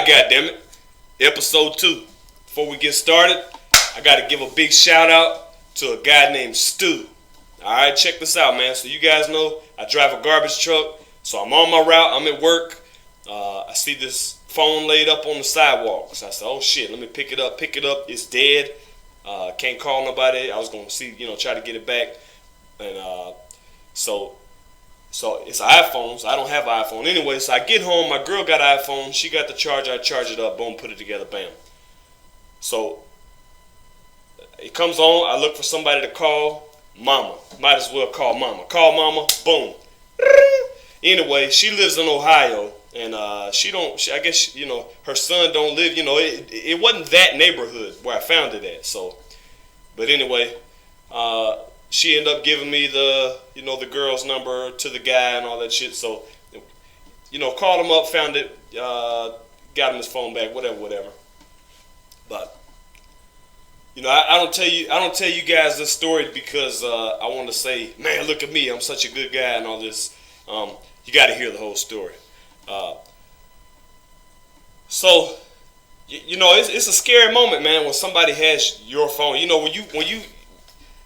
goddammit. Episode 2. Before we get started, I gotta give a big shout out to a guy named Stu. Alright, check this out, man. So you guys know I drive a garbage truck. So I'm on my route, I'm at work. I see this phone laid up on the sidewalk. So I said, oh shit, let me pick it up. It's dead. Can't call nobody. I was gonna see, try to get it back. And so it's an iPhone, so I don't have an iPhone anyway. So I get home, my girl got an iPhone, she got the charger, I charge it up, boom, put it together, bam. So it comes on, I look for somebody to call, mama. Might as well call mama. Call mama, boom. Anyway, she lives in Ohio, and I guess, her son don't live, it wasn't that neighborhood where I found it at, so. But anyway, she ended up giving me the girl's number to the guy and all that shit. So, called him up, found it, got him his phone back, whatever. But, I don't tell you guys this story because I want to say, man, look at me, I'm such a good guy and all this. You got to hear the whole story. So, it's a scary moment, man, when somebody has your phone. When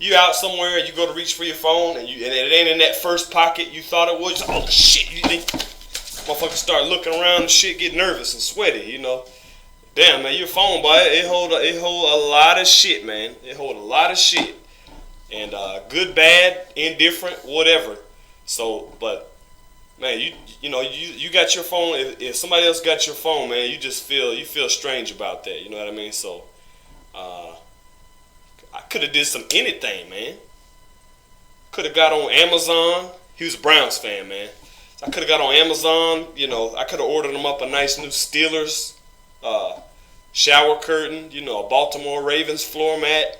you out somewhere and you go to reach for your phone and it ain't in that first pocket you thought it was. Oh shit! You think motherfuckers start looking around and shit, get nervous and sweaty. Damn, man, your phone, boy, it hold a lot of shit, man. It hold a lot of shit, and good, bad, indifferent, whatever. So, but man, you got your phone. If somebody else got your phone, man, you feel strange about that. You know what I mean? So, I could have did some anything, man. Could have got on Amazon. He was a Browns fan, man. So I could have got on Amazon. I could have ordered him up a nice new Steelers shower curtain. A Baltimore Ravens floor mat.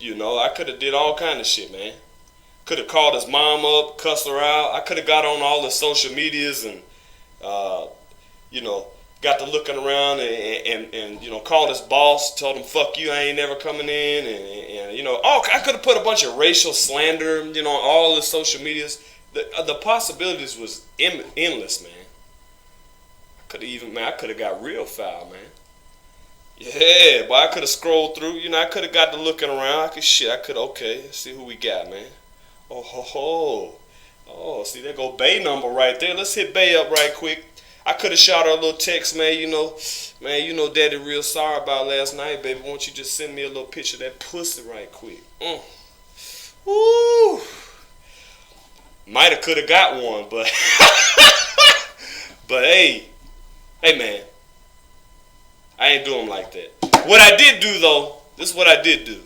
I could have did all kind of shit, man. Could have called his mom up, cussed her out. I could have got on all the social medias and, got to looking around and called his boss, told him, fuck you, I ain't never coming in. And I could have put a bunch of racial slander, on all the social medias. The possibilities was endless, man. I could have got real foul, man. Yeah, but I could have scrolled through, I could have got to looking around. Okay, see who we got, man. Oh, see, there go Bay number right there. Let's hit Bay up right quick. I could have shot her a little text, man, Daddy real sorry about last night, baby. Won't you just send me a little picture of that pussy right quick? Woo! Might have could have got one, but but hey man, I ain't doing like that. What I did do though, this is what I did do.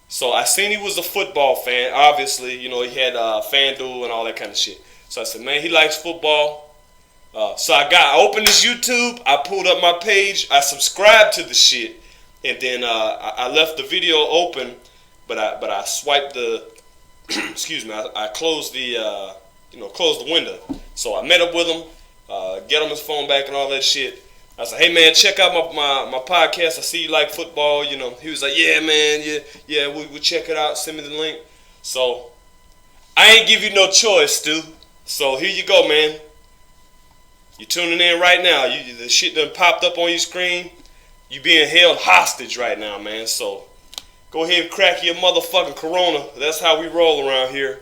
So I seen he was a football fan. Obviously, he had FanDuel and all that kind of shit. So I said, man, he likes football. So I opened his YouTube. I pulled up my page. I subscribed to the shit, and then I left the video open, but I swiped the excuse me. I closed the closed the window. So I met up with him, get him his phone back and all that shit. I said, hey man, check out my podcast. I see you like football. He was like, yeah man, yeah, we'll check it out. Send me the link. So I ain't give you no choice, Stu. So here you go, man. You tuning in right now. The shit done popped up on your screen. You being held hostage right now, man. So go ahead and crack your motherfucking Corona. That's how we roll around here.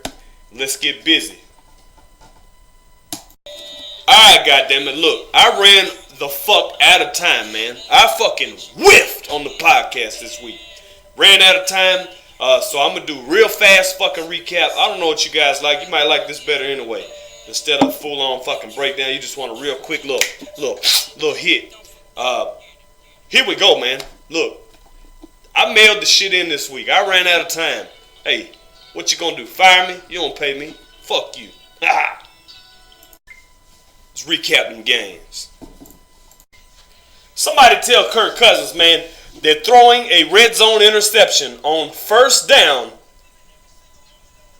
Let's get busy. Alright, goddammit. Look, I ran the fuck out of time, man. I fucking whiffed on the podcast this week. Ran out of time. So I'm gonna do real fast fucking recap. I don't know what you guys like. You might like this better anyway. Instead of full on fucking breakdown, you just want a real quick little hit. Here we go, man. Look, I mailed the shit in this week. I ran out of time. Hey, what you gonna do? Fire me? You don't pay me. Fuck you. Let's recap them games. Somebody tell Kirk Cousins, man, that throwing a red zone interception on first down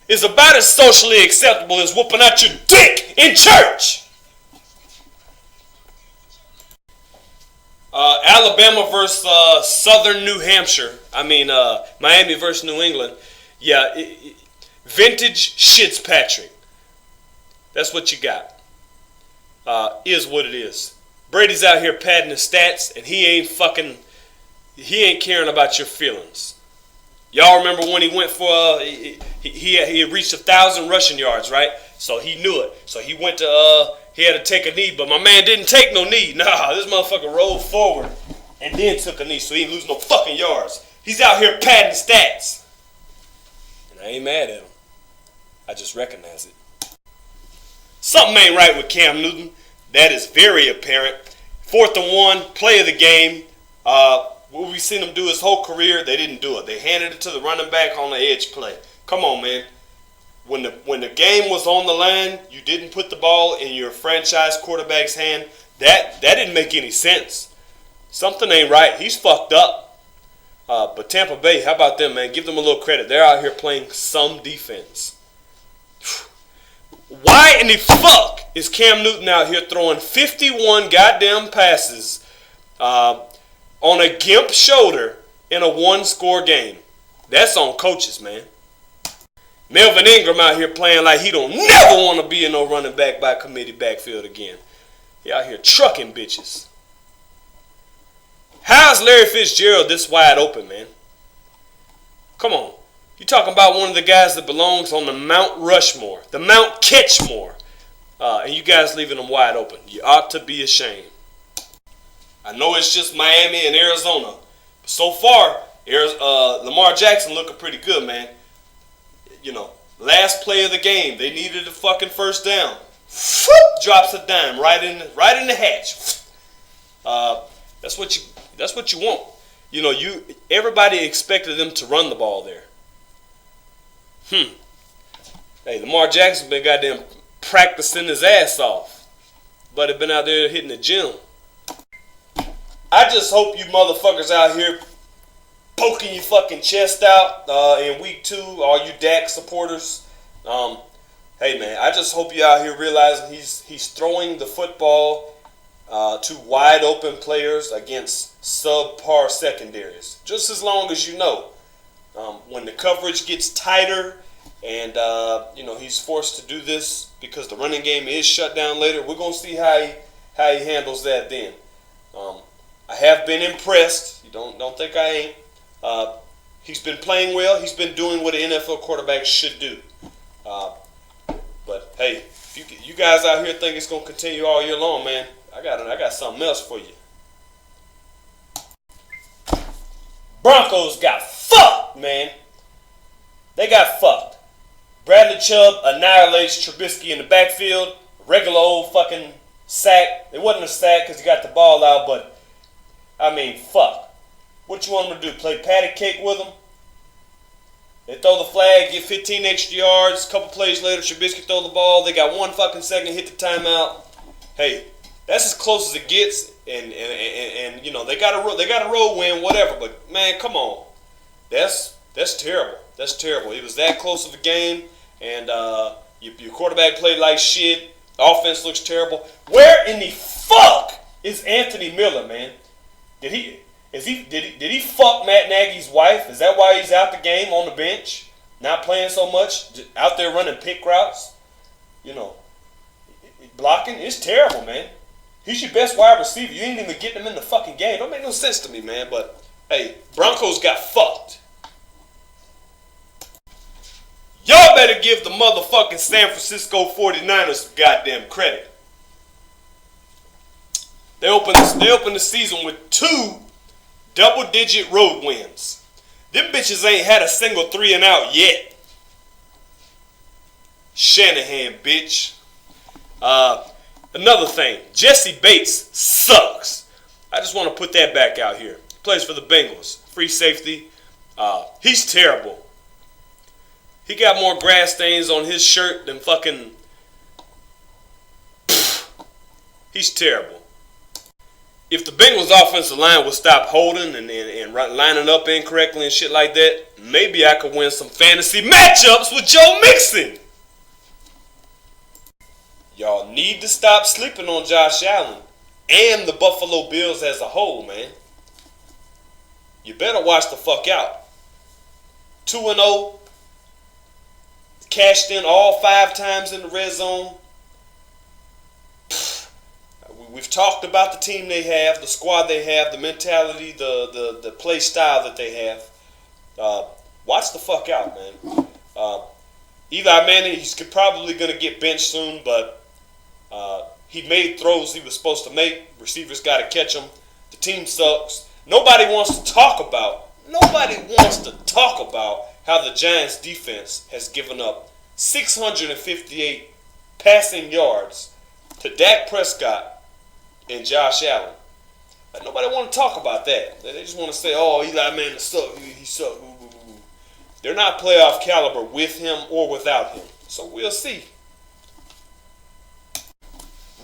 is about as socially acceptable as whooping out your dick in church. Alabama versus Southern New Hampshire. Miami versus New England. Yeah, vintage Fitzpatrick. That's what you got. is what it is. Brady's out here padding his stats, and he ain't caring about your feelings. Y'all remember when he went for he had reached 1,000 rushing yards, right? So he knew it. So he went to he had to take a knee, but my man didn't take no knee. Nah, this motherfucker rolled forward and then took a knee, so he didn't lose no fucking yards. He's out here padding stats, and I ain't mad at him. I just recognize it. Something ain't right with Cam Newton. That is very apparent. 4th and 1, play of the game. What we've seen him do his whole career, they didn't do it. They handed it to the running back on the edge play. Come on, man. When the game was on the line, you didn't put the ball in your franchise quarterback's hand. That didn't make any sense. Something ain't right. He's fucked up. But Tampa Bay, how about them, man? Give them a little credit. They're out here playing some defense. Why in the fuck is Cam Newton out here throwing 51 goddamn passes on a gimp shoulder in a one-score game? That's on coaches, man. Melvin Ingram out here playing like he don't never want to be in no running back by committee backfield again. He out here trucking bitches. How's Larry Fitzgerald this wide open, man? Come on. You talking about one of the guys that belongs on the Mount Rushmore, the Mount Catchmore, and you guys leaving him wide open. You ought to be ashamed. I know it's just Miami and Arizona. But so far, Lamar Jackson looking pretty good, man. You know, last play of the game, they needed a fucking first down. Drops a dime right in the hatch. That's what you want. You know, everybody expected them to run the ball there. Hey, Lamar Jackson been goddamn practicing his ass off, but have been out there hitting the gym. I just hope you motherfuckers out here poking your fucking chest out in week 2, all you Dak supporters. Hey man, I just hope you out here realizing he's throwing the football to wide open players against subpar secondaries. Just as long as you know, when the coverage gets tighter and he's forced to do this because the running game is shut down later, we're gonna see how he handles that then. I have been impressed. You don't think I ain't. He's been playing well. He's been doing what an NFL quarterback should do. But hey, if you guys out here think it's gonna continue all year long, man, I got something else for you. Broncos got fucked, man. They got fucked. Bradley Chubb annihilates Trubisky in the backfield. Regular old fucking sack. It wasn't a sack because he got the ball out, but I mean, fuck. What you want them to do? Play patty cake with them? They throw the flag, get 15 extra yards. A couple plays later, Trubisky throw the ball. They got 1 fucking second, hit the timeout. Hey, that's as close as it gets. And you know they got a road win, whatever. But man, come on, that's terrible. That's terrible. It was that close of a game, and your quarterback played like shit. Offense looks terrible. Where in the fuck is Anthony Miller, man? Did he fuck Matt Nagy's wife? Is that why he's out the game on the bench, not playing so much, out there running pick routes? You know, blocking is terrible, man. He's your best wide receiver. You ain't even getting him in the fucking game. Don't make no sense to me, man. But hey, Broncos got fucked. Y'all better give the motherfucking San Francisco 49ers some goddamn credit. They opened the season with 2 double-digit road wins. Them bitches ain't had a single 3 and out yet. Shanahan, bitch. Another thing, Jesse Bates sucks. I just want to put that back out here. He plays for the Bengals. Free safety. He's terrible. He got more grass stains on his shirt than fucking... He's terrible. If the Bengals offensive line would stop holding and lining up incorrectly and shit like that, maybe I could win some fantasy matchups with Joe Mixon. Y'all need to stop sleeping on Josh Allen and the Buffalo Bills as a whole, man. You better watch the fuck out. 2-0. Cashed in all 5 times in the red zone. We've talked about the team they have, the squad they have, the mentality, the play style that they have. Watch the fuck out, man. Eli Manning, he's probably going to get benched soon, but he made throws he was supposed to make. Receivers got to catch them. The team sucks. Nobody wants to talk about how the Giants defense has given up 658 passing yards to Dak Prescott and Josh Allen. Nobody want to talk about that. They just want to say, oh, Eli Manning sucked. He sucked. They're not playoff caliber with him or without him. So we'll see.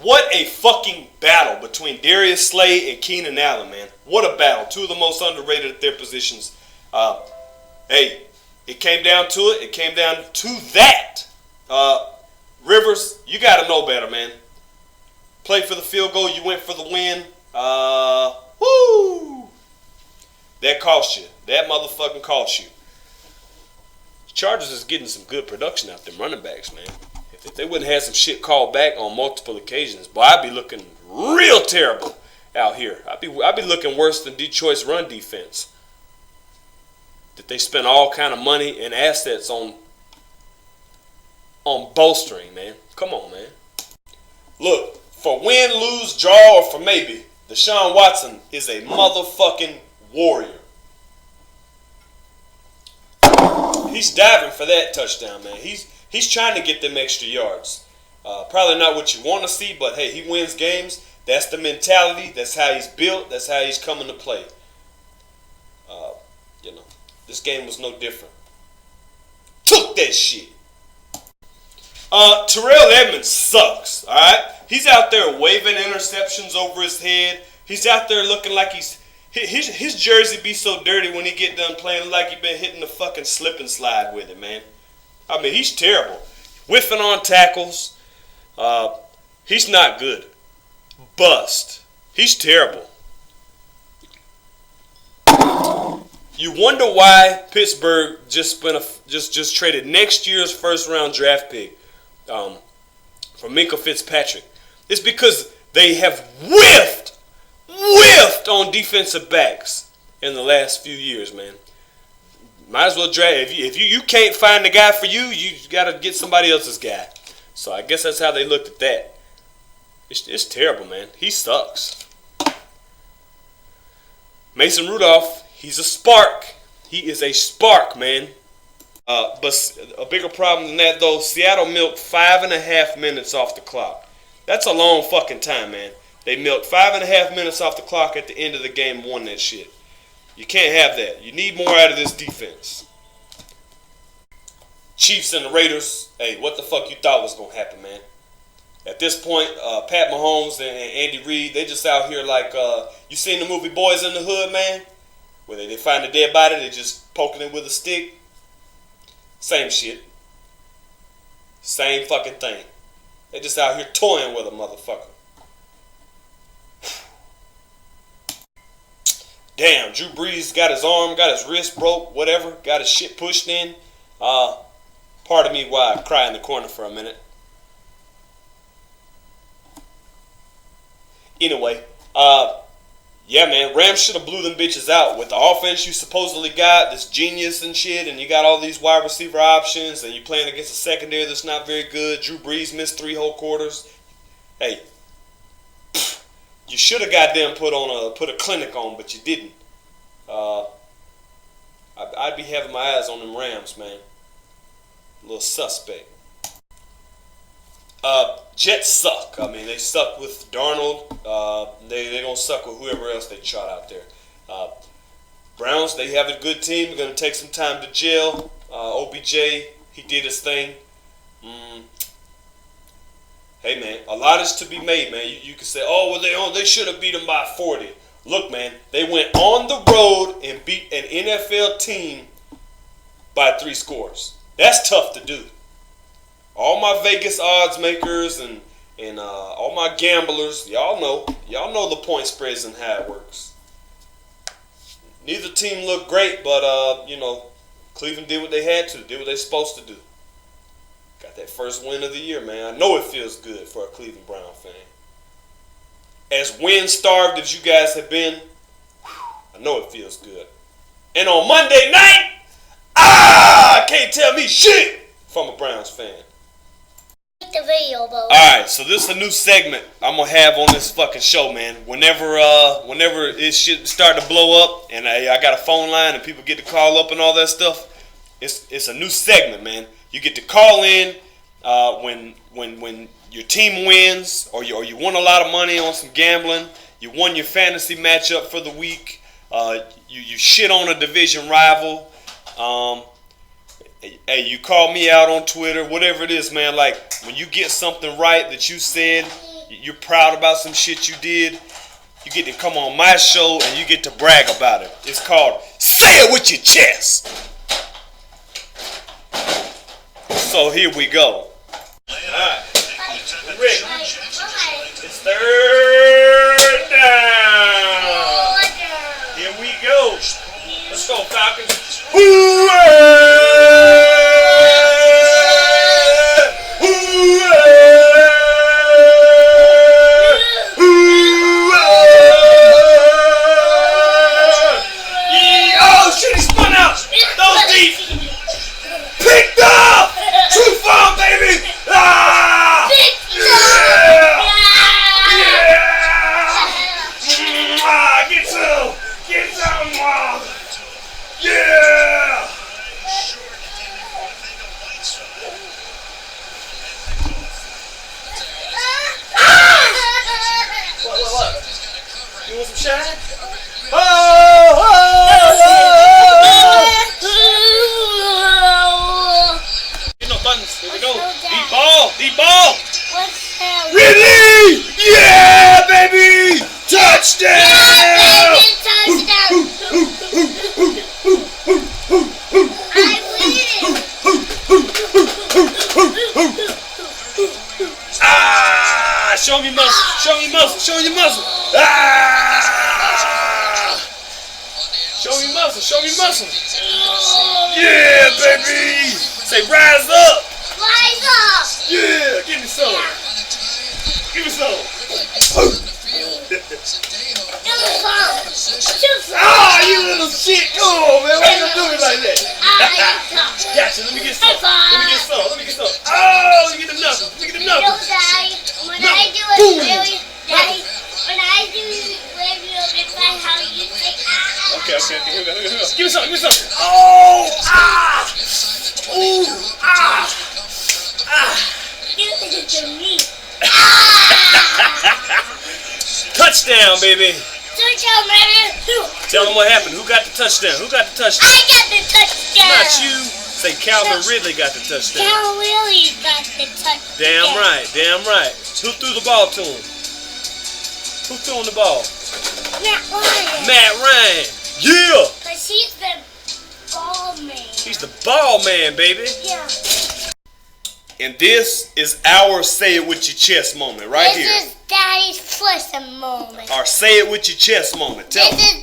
What a fucking battle between Darius Slay and Keenan Allen, man. What a battle. Two of the most underrated at their positions. Hey, it came down to it. It came down to that. Rivers, you got to know better, man. Play for the field goal. You went for the win. Woo! That cost you. That motherfucking cost you. Chargers is getting some good production out there, running backs, man. If they wouldn't have some shit called back on multiple occasions, boy, I'd be looking real terrible out here. I'd be looking worse than Detroit's run defense. That they spent all kind of money and assets on bolstering, man. Come on, man. Look, for win, lose, draw, or for maybe, Deshaun Watson is a motherfucking warrior. He's diving for that touchdown, man. He's trying to get them extra yards. Probably not what you want to see, but hey, he wins games. That's the mentality. That's how he's built. That's how he's coming to play. This game was no different. Took that shit. Terrell Edmonds sucks, all right? He's out there waving interceptions over his head. He's out there looking like his jersey be so dirty when he get done playing, like he been hitting the fucking slip and slide with it, man. I mean, he's terrible. Whiffing on tackles. He's not good. Bust. He's terrible. You wonder why Pittsburgh just traded next year's first round draft pick for Minkah Fitzpatrick. It's because they have whiffed on defensive backs in the last few years, man. Might as well draft. If you can't find the guy for you, you got to get somebody else's guy. So I guess that's how they looked at that. It's terrible, man. He sucks. Mason Rudolph, he's a spark. He is a spark, man. But a bigger problem than that, though, Seattle milked 5.5 minutes off the clock. That's a long fucking time, man. They milked 5.5 minutes off the clock at the end of the game and won that shit. You can't have that. You need more out of this defense. Chiefs and the Raiders, hey, what the fuck you thought was going to happen, man? At this point, Pat Mahomes and Andy Reid, they just out here like, you seen the movie Boys in the Hood, man? Where they find a dead body, they just poking it with a stick. Same shit. Same fucking thing. They just out here toying with a motherfucker. Damn, Drew Brees got his arm, got his wrist broke, whatever, got his shit pushed in. Pardon me while I cry in the corner for a minute. Anyway, yeah, man, Rams should have blew them bitches out. With the offense you supposedly got, this genius and shit, and you got all these wide receiver options, and you're playing against a secondary that's not very good. Drew Brees missed 3 whole quarters. Hey, you should have got them put a clinic on, but you didn't. I'd be having my eyes on them Rams, man. A little suspect. Jets suck. I mean, they suck with Darnold. They're going to suck with whoever else they shot out there. Browns, they have a good team. They're going to take some time to gel. OBJ, he did his thing. Hey, man, a lot is to be made, man. You can say, oh, well, they should have beat them by 40. Look, man, they went on the road and beat an NFL team by 3 scores. That's tough to do. All my Vegas odds makers and all my gamblers, y'all know the point spreads and how it works. Neither team looked great, but Cleveland did what they had to, did what they're supposed to do. Got that first win of the year, man. I know it feels good for a Cleveland Brown fan. as wind-starved as you guys have been, I know it feels good. And on Monday night, can't tell me shit from a Browns fan. The video, bro. Alright, so this is a new segment I'm gonna have on this fucking show, man. Whenever it should start to blow up and I got a phone line and people get to call up and all that stuff, it's a new segment, man. You get to call in when your team wins or you won a lot of money on some gambling, you won your fantasy matchup for the week, you shit on a division rival, hey, you call me out on Twitter, whatever it is, man. Like, when you get something right that you said, you're proud about some shit you did, you get to come on my show and you get to brag about it. It's called Say It With Your Chest. So here we go. Alright, we're ready. It's third down. Here we go. Let's go, Falcons. Oh shit, he spun out. Those deep. Picked up. True farm, baby. Ah! Yeah! Yeah! Get some. Get some. Yeah! What? You want some shine? Oh! Get no buttons. Here we go. Deep ball. Deep ball. Ridley! Yeah, baby! Touchdown! Yeah, baby, touchdown! Show me muscle, show me muscle, show me muscle. Ah! Show me muscle, show me muscle. Yeah, baby. Say rise up. Rise up. Yeah, give me some. Give me some. Ah, you little shit. Come on, man. Why you gonna do it like that? Gotcha, let me get some. Let me get some. Let me get some. Oh, let me get the knuckles. Let me get the knuckles. When I do it really, Daddy, when I do it really, it's like how you say Okay, here we go. Give me some, give me some. Oh, ah. Ooh, ah. Ah. Give it to me. Touchdown, baby. Touchdown, baby. Tell them what happened. Who got the touchdown? Who got the touchdown? I got the touchdown. Not you. Say Calvin Ridley got the touchdown. Calvin Ridley got the touchdown. Damn right, damn right. Who threw the ball to him? Who threw him the ball? Matt Ryan. Matt Ryan. Yeah. Because he's the ball man. He's the ball man, baby. Yeah. And this is our Say It With Your Chest moment right here. This is Daddy's first moment. Our Say It With Your Chest moment. Tell them. This is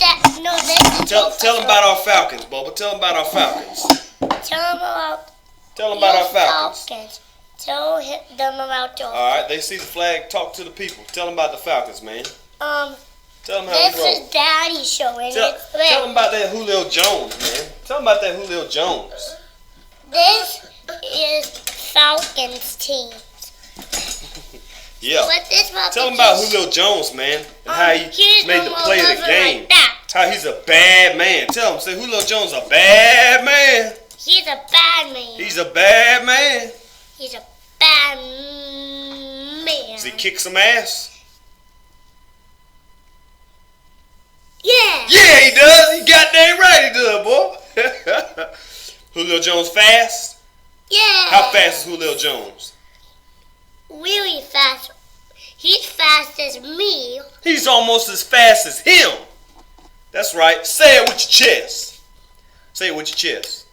Tell them about our Falcons, Bubba. Tell them about our Falcons. Tell them about our Falcons. Tell them about your. All right, they see the flag. Talk to the people. Tell them about the Falcons, man. Tell them how This we roll. is Daddy's show, and Tell it's them about that Julio Jones, man. Tell them about that Julio Jones. This is Falcons team. Yeah. What this about? Tell them about Julio Jones, man, and how he made the play of the game. Like that. How he's a bad man. Tell him, say Julio Jones a bad man. He's a bad man. He's a bad man. He's a bad man. Does he kick some ass? Yeah. Yeah, he does. He goddamn right he does, boy. Julio Jones fast? Yeah. How fast is Julio Jones? Really fast. He's fast as me. He's almost as fast as him. That's right. Say it with your chest. Say it with your chest.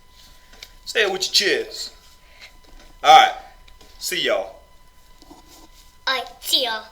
Say it with your chest. All right. See y'all. Alright, see ya.